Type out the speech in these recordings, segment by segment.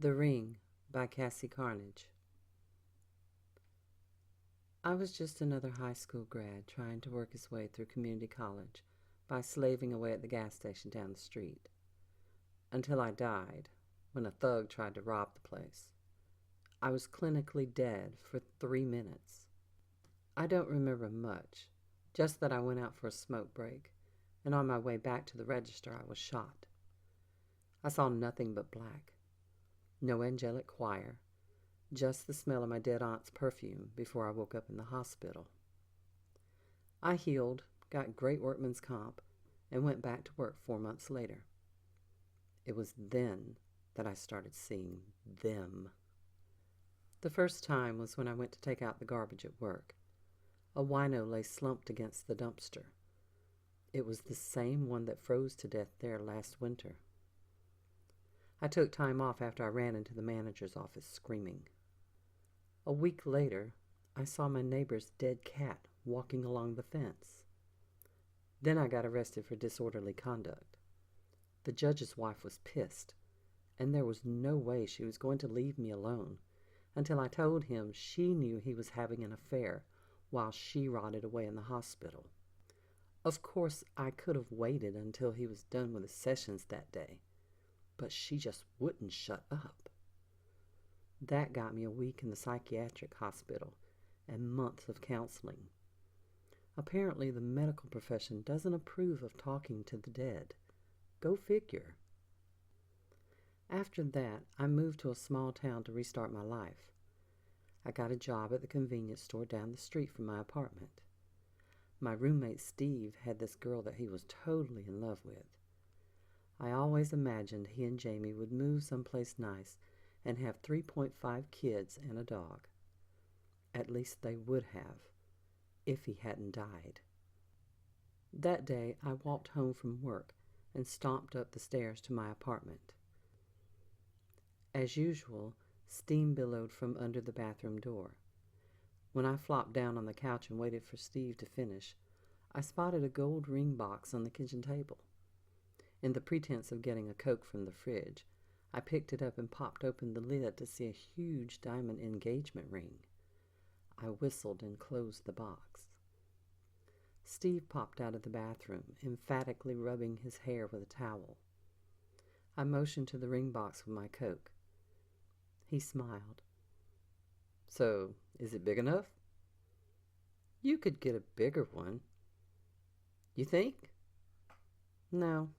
The Ring by Cassie Carnage. I was just another high school grad trying to work his way through community college by slaving away at the gas station down the street. Until I died, when a thug tried to rob the place. I was clinically dead for 3 minutes. I don't remember much, just that I went out for a smoke break, and on my way back to the register I was shot. I saw nothing but black. No angelic choir, just the smell of my dead aunt's perfume before I woke up in the hospital. I healed, got great workman's comp, and went back to work 4 months later. It was then that I started seeing them. The first time was when I went to take out the garbage at work. A wino lay slumped against the dumpster. It was the same one that froze to death there last winter. I took time off after I ran into the manager's office screaming. A week later, I saw my neighbor's dead cat walking along the fence. Then I got arrested for disorderly conduct. The judge's wife was pissed, and there was no way she was going to leave me alone until I told him she knew he was having an affair while she rotted away in the hospital. Of course, I could have waited until he was done with his sessions that day, but she just wouldn't shut up. That got me a week in the psychiatric hospital and months of counseling. Apparently, the medical profession doesn't approve of talking to the dead. Go figure. After that, I moved to a small town to restart my life. I got a job at the convenience store down the street from my apartment. My roommate Steve had this girl that he was totally in love with. I always imagined he and Jamie would move someplace nice and have 3.5 kids and a dog. At least they would have, if he hadn't died. That day, I walked home from work and stomped up the stairs to my apartment. As usual, steam billowed from under the bathroom door. When I flopped down on the couch and waited for Steve to finish, I spotted a gold ring box on the kitchen table. In the pretense of getting a Coke from the fridge, I picked it up and popped open the lid to see a huge diamond engagement ring. I whistled and closed the box. Steve popped out of the bathroom, emphatically rubbing his hair with a towel. I motioned to the ring box with my Coke. He smiled. "So, is it big enough?" "You could get a bigger one." "You think?" "No,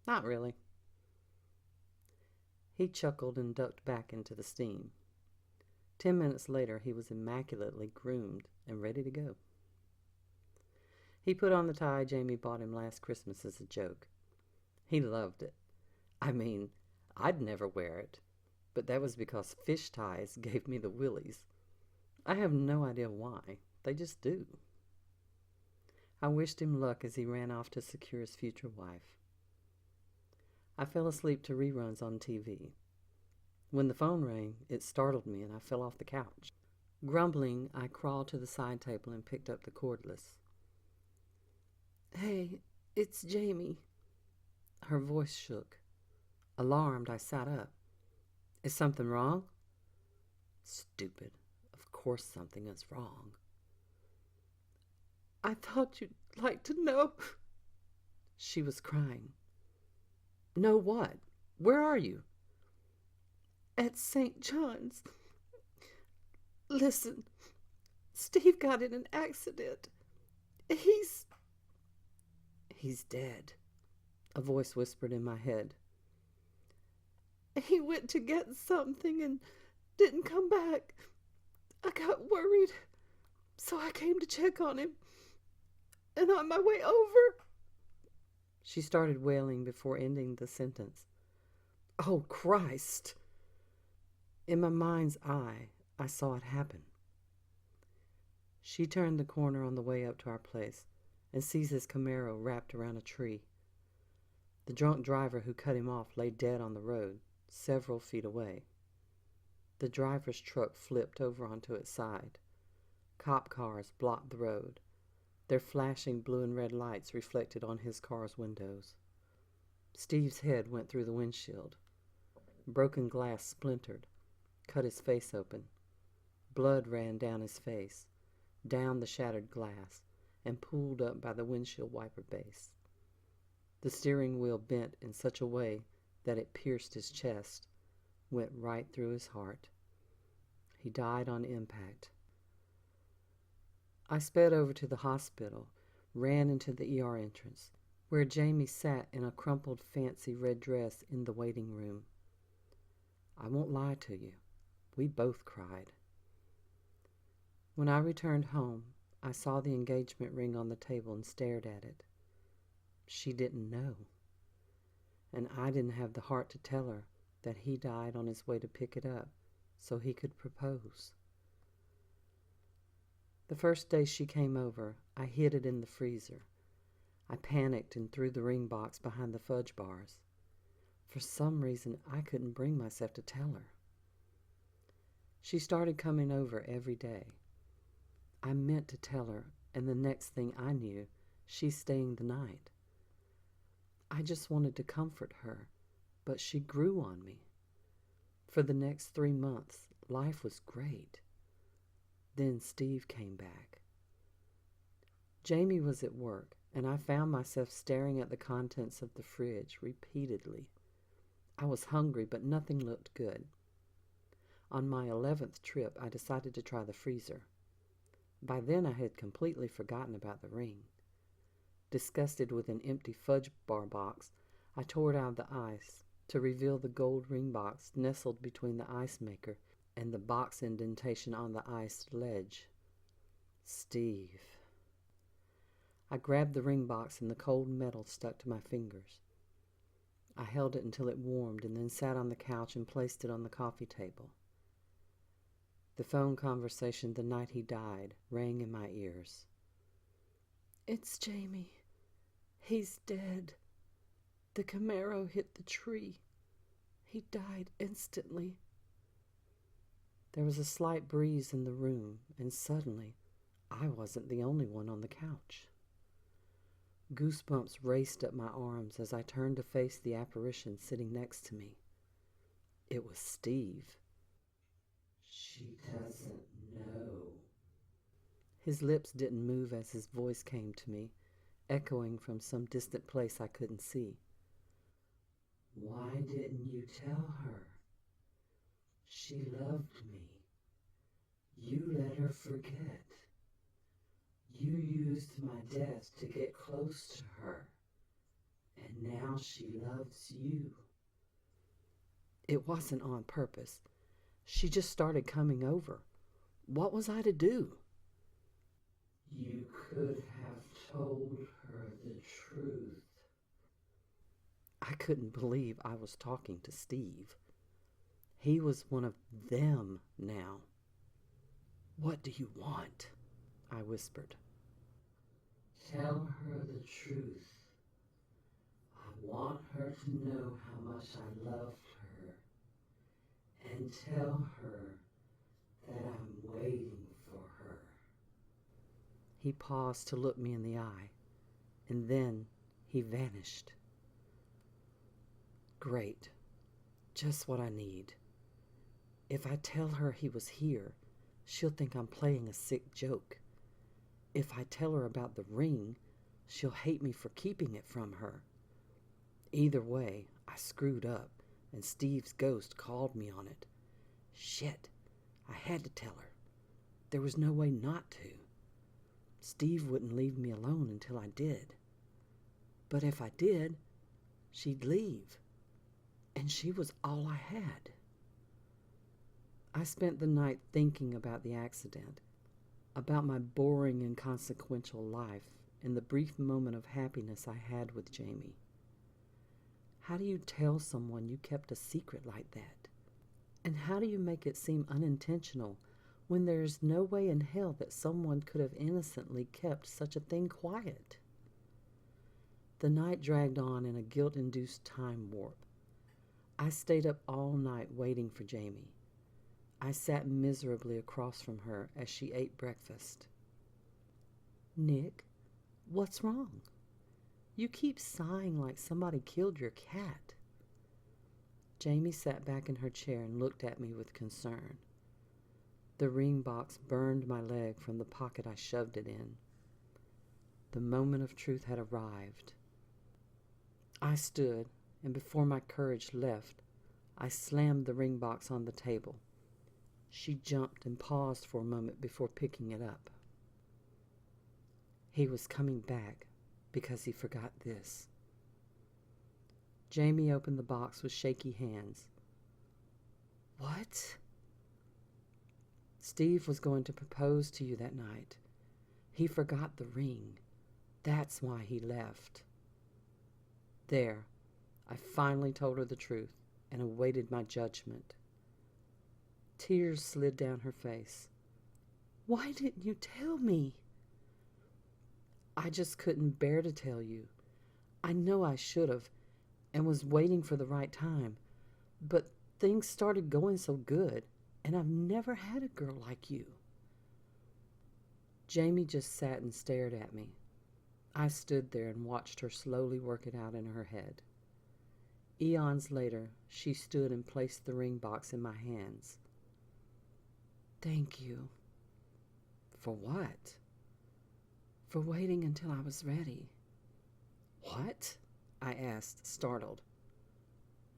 not really." He chuckled and ducked back into the steam. 10 minutes later, he was immaculately groomed and ready to go. He put on the tie Jamie bought him last Christmas as a joke. He loved it. I mean, I'd never wear it, but that was because fish ties gave me the willies. I have no idea why. They just do. I wished him luck as he ran off to secure his future wife. I fell asleep to reruns on TV. When the phone rang, it startled me and I fell off the couch. Grumbling, I crawled to the side table and picked up the cordless. "Hey, it's Jamie." Her voice shook. Alarmed, I sat up. "Is something wrong?" Stupid. Of course something is wrong. "I thought you'd like to know." She was crying. "Know what? Where are you?" "At St. John's. Listen, Steve got in an accident. He's dead," a voice whispered in my head. "He went to get something and didn't come back. I got worried, so I came to check on him. And on my way over..." She started wailing before ending the sentence. "Oh, Christ!" In my mind's eye, I saw it happen. She turned the corner on the way up to our place and sees his Camaro wrapped around a tree. The drunk driver who cut him off lay dead on the road, several feet away. The driver's truck flipped over onto its side. Cop cars blocked the road. Their flashing blue and red lights reflected on his car's windows. Steve's head went through the windshield. Broken glass splintered, cut his face open. Blood ran down his face, down the shattered glass, and pooled up by the windshield wiper base. The steering wheel bent in such a way that it pierced his chest, went right through his heart. He died on impact. I sped over to the hospital, ran into the ER entrance, where Jamie sat in a crumpled fancy red dress in the waiting room. I won't lie to you, we both cried. When I returned home, I saw the engagement ring on the table and stared at it. She didn't know, and I didn't have the heart to tell her that he died on his way to pick it up so he could propose. The first day she came over, I hid it in the freezer. I panicked and threw the ring box behind the fudge bars. For some reason, I couldn't bring myself to tell her. She started coming over every day. I meant to tell her, and the next thing I knew, she's staying the night. I just wanted to comfort her, but she grew on me. For the next 3 months, life was great. Then Steve came back. Jamie was at work, and I found myself staring at the contents of the fridge repeatedly. I was hungry, but nothing looked good. On my 11th trip, I decided to try the freezer. By then, I had completely forgotten about the ring. Disgusted with an empty fudge bar box, I tore it out of the ice to reveal the gold ring box nestled between the ice maker and the box indentation on the iced ledge. Steve. I grabbed the ring box and the cold metal stuck to my fingers. I held it until it warmed and then sat on the couch and placed it on the coffee table. The phone conversation the night he died rang in my ears. "It's Jamie. He's dead. The Camaro hit the tree. He died instantly." There was a slight breeze in the room, and suddenly I wasn't the only one on the couch. Goosebumps raced up my arms as I turned to face the apparition sitting next to me. It was Steve. "She doesn't know." His lips didn't move as his voice came to me, echoing from some distant place I couldn't see. "Why didn't you tell her? She loved me. You let her forget. You used my death to get close to her, and now she loves you." It wasn't on purpose. She just started coming over. What was I to do? "You could have told her the truth." I couldn't believe I was talking to Steve. He was one of them now. "What do you want?" I whispered. "Tell her the truth. I want her to know how much I loved her, and tell her that I'm waiting for her." He paused to look me in the eye, and then he vanished. Great. Just what I need. If I tell her he was here, she'll think I'm playing a sick joke. If I tell her about the ring, she'll hate me for keeping it from her. Either way, I screwed up, and Steve's ghost called me on it. Shit, I had to tell her. There was no way not to. Steve wouldn't leave me alone until I did. But if I did, she'd leave. And she was all I had. I spent the night thinking about the accident, about my boring, inconsequential life, and the brief moment of happiness I had with Jamie. How do you tell someone you kept a secret like that? And how do you make it seem unintentional when there is no way in hell that someone could have innocently kept such a thing quiet? The night dragged on in a guilt-induced time warp. I stayed up all night waiting for Jamie. I sat miserably across from her as she ate breakfast. "Nick, what's wrong? You keep sighing like somebody killed your cat." Jamie sat back in her chair and looked at me with concern. The ring box burned my leg from the pocket I shoved it in. The moment of truth had arrived. I stood, and before my courage left, I slammed the ring box on the table. She jumped and paused for a moment before picking it up. He was coming back because he forgot this. Jamie opened the box with shaky hands. What? Steve was going to propose to you that night. He forgot the ring. That's why he left. There, I finally told her the truth and awaited my judgment. Tears slid down her face. Why didn't you tell me? I just couldn't bear to tell you. I know I should have and was waiting for the right time, but things started going so good, and I've never had a girl like you. Jamie just sat and stared at me. I stood there and watched her slowly work it out in her head. Eons later, she stood and placed the ring box in my hands. Thank you. For what? For waiting until I was ready. What? I asked, startled.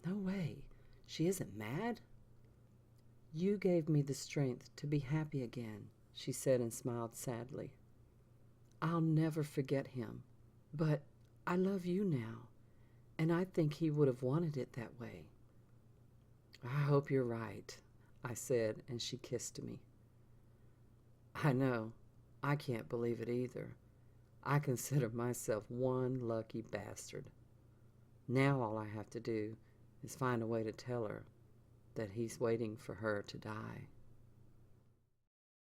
No way. She isn't mad? You gave me the strength to be happy again, she said and smiled sadly. I'll never forget him, but I love you now, and I think he would have wanted it that way. I hope you're right, I said, and she kissed me. I know. I can't believe it either. I consider myself one lucky bastard. Now all I have to do is find a way to tell her that he's waiting for her to die.